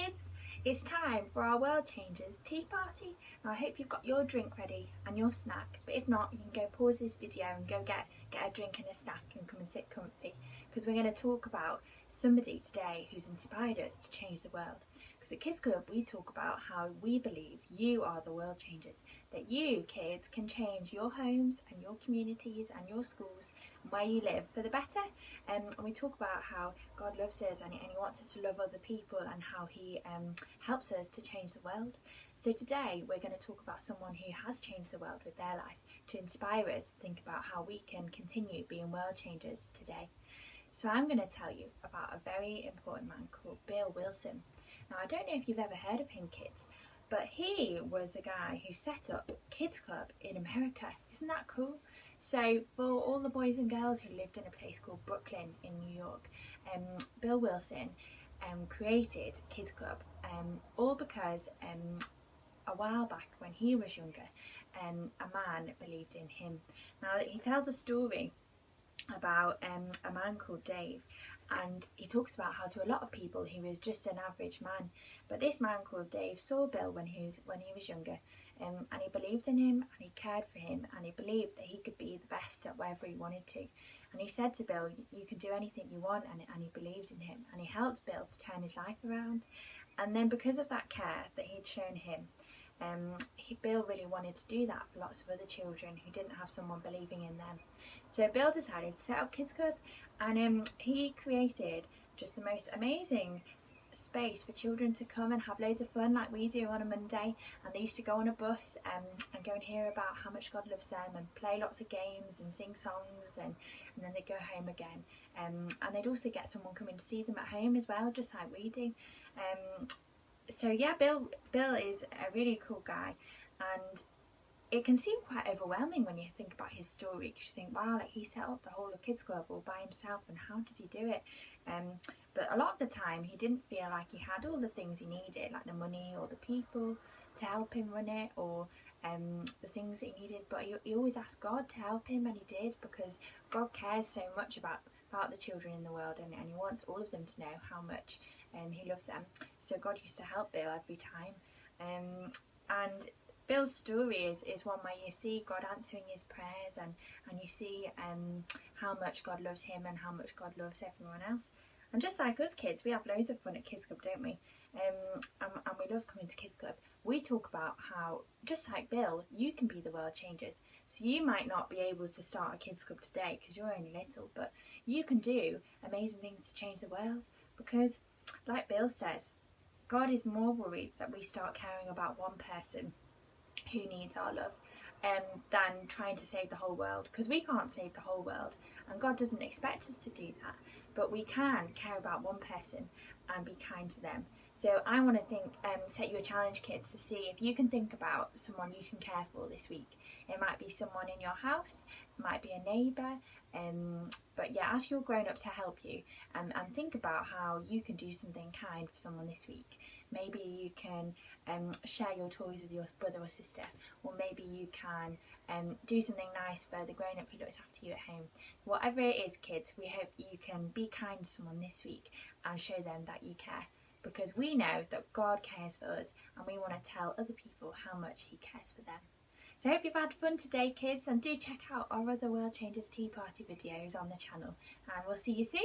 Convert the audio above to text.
kids, it's time for our World Changers tea party. Now I hope you've got your drink ready and your snack, but if not, you can go pause this video and go get a drink and a snack and come and sit comfy, because we're going to talk about somebody today who's inspired us to change the world. Because at Kids Club we talk about how we believe you are the world changers, that you kids can change your homes and your communities and your schools and where you live for the better. And we talk about how God loves us and he wants us to love other people and how he helps us to change the world. So today we're going to talk about someone who has changed the world with their life, to inspire us to think about how we can continue being world changers today. So I'm going to tell you about a very important man called Bill Wilson. Now I don't know if you've ever heard of him, kids, but he was the guy who set up Kids Club in America. Isn't that cool? So for all the boys and girls who lived in a place called Brooklyn in New York, Bill Wilson created Kids Club, all because a while back when he was younger, a man believed in him. Now he tells a story about a man called Dave, and he talks about how to a lot of people he was just an average man, but this man called Dave saw Bill when he was younger, and he believed in him and he cared for him and he believed that he could be the best at whatever he wanted to. And he said to Bill, you can do anything you want, and he believed in him and he helped Bill to turn his life around. And then because of that care that he'd shown him, Bill really wanted to do that for lots of other children who didn't have someone believing in them. So Bill decided to set up Kids Club, and he created just the most amazing space for children to come and have loads of fun like we do on a Monday. And they used to go on a bus and go and hear about how much God loves them and play lots of games and sing songs, and then they'd go home again, and they'd also get someone coming to see them at home as well, just like we do. So yeah, Bill is a really cool guy, and it can seem quite overwhelming when you think about his story, because you think, wow, like he set up the whole of Kids Club all by himself, and how did he do it? But a lot of the time he didn't feel like he had all the things he needed, like the money or the people to help him run it, or the things that he needed, but he always asked God to help him, and he did, because God cares so much about the children in the world, and he wants all of them to know how much he loves them. So God used to help Bill every time, and Bill's story is one where you see God answering his prayers, and you see how much God loves him and how much God loves everyone else. And just like us kids, we have loads of fun at Kids Club, don't we? And we love coming to Kids Club. We talk about how, just like Bill, you can be the world changers. So you might not be able to start a Kids Club today because you're only little, but you can do amazing things to change the world, because like Bill says, God is more worried that we start caring about one person who needs our love than trying to save the whole world, because we can't save the whole world and God doesn't expect us to do that, but we can care about one person and be kind to them. So I want to set you a challenge, kids, to see if you can think about someone you can care for this week. It might be someone in your house, it might be a neighbour, but yeah, ask your grown-up to help you, and think about how you can do something kind for someone this week. Maybe you can share your toys with your brother or sister, or maybe you can do something nice for the grown-up who looks after you at home. Whatever it is, kids, we hope you can be kind to someone this week and show them that you care, because we know that God cares for us and we want to tell other people how much he cares for them. So I hope you've had fun today, kids, and do check out our other World Changers Tea Party videos on the channel, and we'll see you soon.